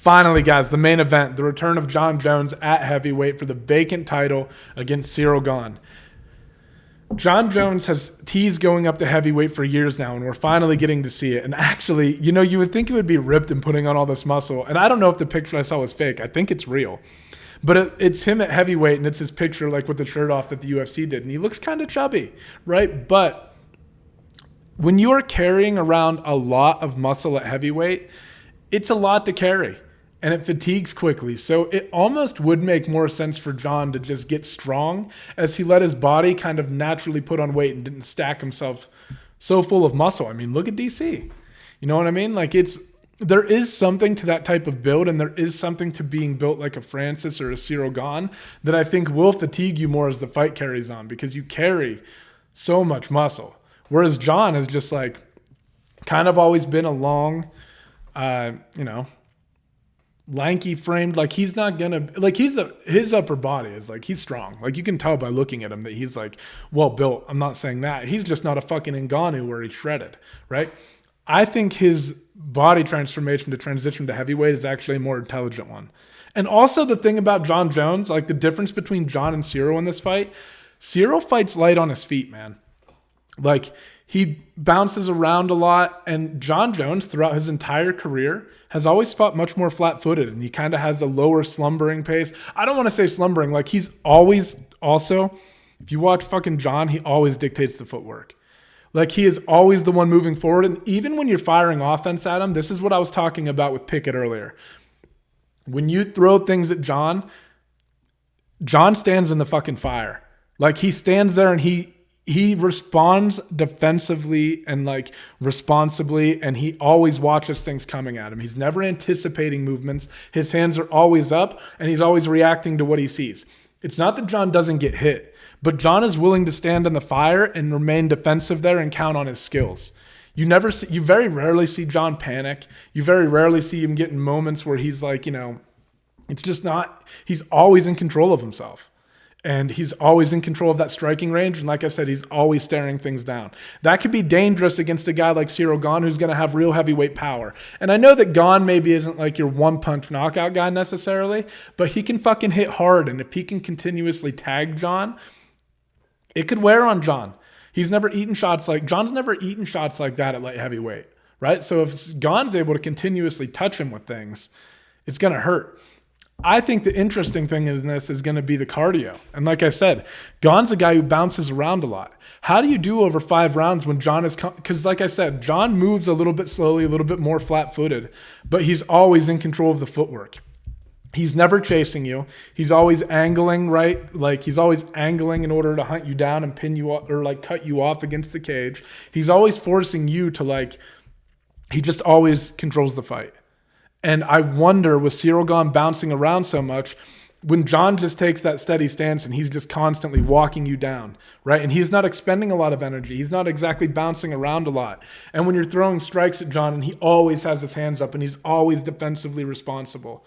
Finally, guys, the main event, the return of Jon Jones at heavyweight for the vacant title against Ciryl Gane. Jon Jones has teased going up to heavyweight for years now, and we're finally getting to see it. And actually, you would think it would be ripped and putting on all this muscle. And I don't know if the picture I saw was fake. I think it's real. But it's him at heavyweight, and it's his picture like with the shirt off that the UFC did. And he looks kind of chubby, right? But when you are carrying around a lot of muscle at heavyweight, it's a lot to carry. And it fatigues quickly. So it almost would make more sense for Jon to just get strong as he let his body kind of naturally put on weight and didn't stack himself so full of muscle. I mean, look at DC. You know what I mean? Like there is something to that type of build, and there is something to being built like a Francis or a Ciryl Gane that I think will fatigue you more as the fight carries on because you carry so much muscle. Whereas Jon has just like kind of always been a long, lanky framed, like he's not gonna like his upper body is like he's strong, like you can tell by looking at him that he's like well built. I'm not saying that he's just not a fucking Ngannou where he's shredded, right? I think his body transformation to transition to heavyweight is actually a more intelligent one. And also the thing about Jon Jones, like the difference between Jon and Ciryl in this fight, Ciryl fights light on his feet, man. Like he bounces around a lot, and Jon Jones throughout his entire career has always fought much more flat-footed, and he kind of has a lower slumbering pace. I don't want to say slumbering, like he's always also, if you watch fucking Jon, he always dictates the footwork. Like he is always the one moving forward, and even when you're firing offense at him, this is what I was talking about with Pickett earlier. When you throw things at Jon stands in the fucking fire. Like he stands there and he responds defensively and like responsibly, and he always watches things coming at him. He's never anticipating movements. His hands are always up, and he's always reacting to what he sees. It's not that Jon doesn't get hit, but Jon is willing to stand in the fire and remain defensive there and count on his skills. You very rarely see Jon panic. You very rarely see him get in moments where he's like, it's just not, he's always in control of himself. And he's always in control of that striking range. And like I said, he's always staring things down. That could be dangerous against a guy like Ciryl Gane, who's going to have real heavyweight power. And I know that Gane maybe isn't like your one-punch knockout guy necessarily, but he can fucking hit hard. And if he can continuously tag Jon, it could wear on Jon. Jon's never eaten shots like that at light heavyweight, right? So if Gane's able to continuously touch him with things, it's going to hurt. I think the interesting thing in this is going to be the cardio. And like I said, Gane's a guy who bounces around a lot. How do you do over 5 rounds when Jon is... Because like I said, Jon moves a little bit slowly, a little bit more flat-footed, but he's always in control of the footwork. He's never chasing you. He's always angling, right? Like he's always angling in order to hunt you down and pin you or like cut you off against the cage. He's always forcing you to like... He just always controls the fight. And I wonder, with Ciryl Gane bouncing around so much, when Jon just takes that steady stance and he's just constantly walking you down, right? And he's not expending a lot of energy. He's not exactly bouncing around a lot. And when you're throwing strikes at Jon and he always has his hands up and he's always defensively responsible,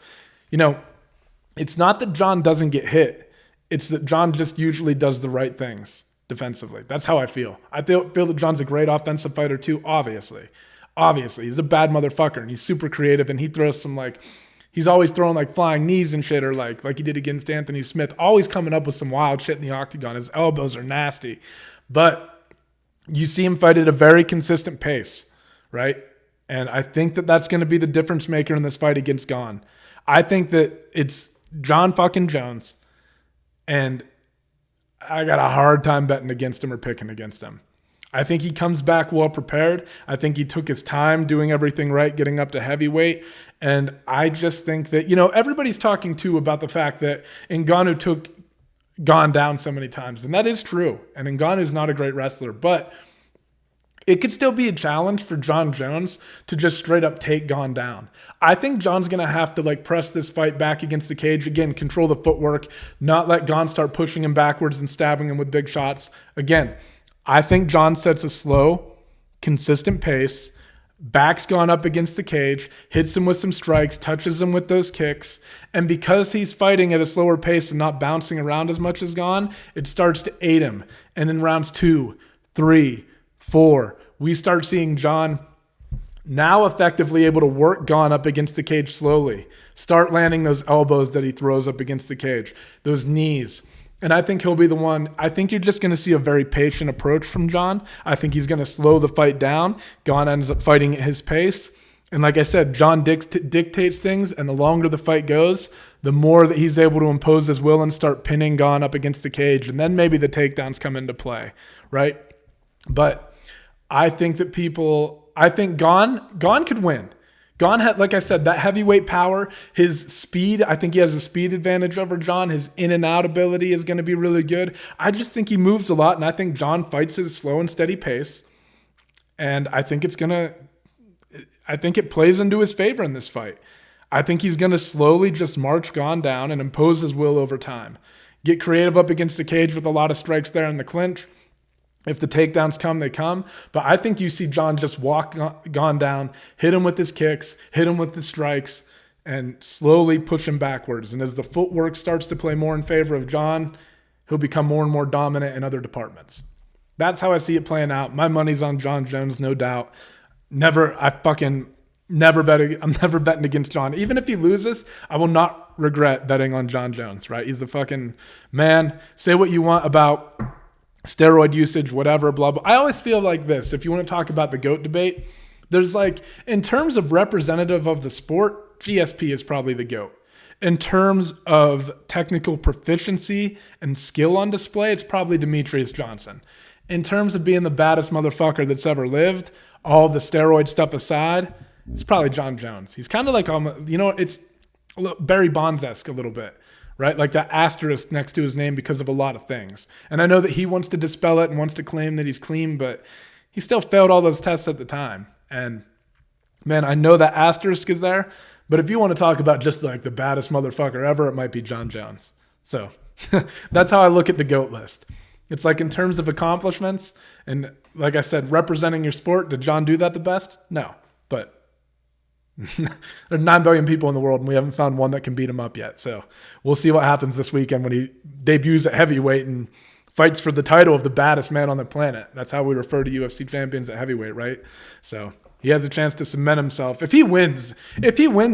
it's not that Jon doesn't get hit. It's that Jon just usually does the right things defensively. That's how I feel. I feel that Jon's a great offensive fighter too, obviously. Obviously, he's a bad motherfucker, and he's super creative, and he throws some, he's always throwing, flying knees and shit, or, like he did against Anthony Smith, always coming up with some wild shit in the octagon. His elbows are nasty. But you see him fight at a very consistent pace, right? And I think that that's going to be the difference maker in this fight against Gane. I think that it's Jon fucking Jones, and I got a hard time betting against him or picking against him. I think he comes back well prepared. I think he took his time doing everything right, getting up to heavyweight. And I just think that, everybody's talking too about the fact that Ngannou took Gane down so many times. And that is true. And Ngannou's not a great wrestler, but it could still be a challenge for Jon Jones to just straight up take Gane down. I think Jon's going to have to press this fight back against the cage. Again, control the footwork, not let Gane start pushing him backwards and stabbing him with big shots. Again, I think Jon sets a slow, consistent pace, backs Gane up against the cage, hits him with some strikes, touches him with those kicks, and because he's fighting at a slower pace and not bouncing around as much as Gane, it starts to aid him. And in rounds 2, 3, 4, we start seeing Jon Now effectively able to work Gane up against the cage slowly. Start landing those elbows that he throws up against the cage, those knees. And I think he'll be the one. I think you're just going to see a very patient approach from Jon. I think he's going to slow the fight down. Gane ends up fighting at his pace. And like I said, Jon dictates things, and the longer the fight goes, the more that he's able to impose his will and start pinning Gane up against the cage. And then maybe the takedowns come into play, right? But I think that Gane could win. Gane had, like I said, that heavyweight power, his speed. I think he has a speed advantage over Jon. His in and out ability is going to be really good. I just think he moves a lot, and I think Jon fights at a slow and steady pace. And I think it plays into his favor in this fight. I think he's going to slowly just march Gane down and impose his will over time. Get creative up against the cage with a lot of strikes there in the clinch. If the takedowns come, they come. But I think you see Jon just walk Gane down, hit him with his kicks, hit him with the strikes, and slowly push him backwards. And as the footwork starts to play more in favor of Jon, he'll become more and more dominant in other departments. That's how I see it playing out. My money's on Jon Jones, no doubt. I'm never betting against Jon. Even if he loses, I will not regret betting on Jon Jones, right? He's the fucking man. Say what you want about steroid usage, whatever, blah, blah. I always feel like this. If you want to talk about the GOAT debate, there's like, in terms of representative of the sport, GSP is probably the GOAT. In terms of technical proficiency and skill on display, it's probably Demetrius Johnson. In terms of being the baddest motherfucker that's ever lived, all the steroid stuff aside, it's probably Jon Jones. He's kind of like, it's Barry Bonds-esque a little bit, right? Like that asterisk next to his name because of a lot of things. And I know that he wants to dispel it and wants to claim that he's clean, but he still failed all those tests at the time. And man, I know that asterisk is there, but if you want to talk about just like the baddest motherfucker ever, it might be Jon Jones. So that's how I look at the GOAT list. It's like in terms of accomplishments and like I said, representing your sport, did Jon do that the best? No, but there's 9 billion people in the world and we haven't found one that can beat him up yet. So we'll see what happens this weekend when he debuts at heavyweight and fights for the title of the baddest man on the planet. That's how we refer to UFC champions at heavyweight, right? So he has a chance to cement himself. If he wins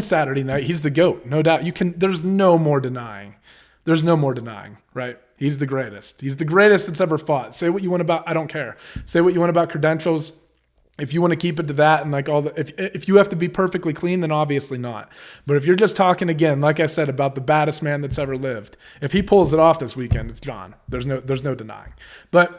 Saturday night, he's the GOAT. No doubt. There's no more denying. There's no more denying, right? He's the greatest. He's the greatest that's ever fought. Say what you want about, I don't care. Say what you want about credentials. If you want to keep it to that and like all the, if you have to be perfectly clean, then obviously not. But if you're just talking again, like I said, about the baddest man that's ever lived, if he pulls it off this weekend, it's Jon. There's no denying. But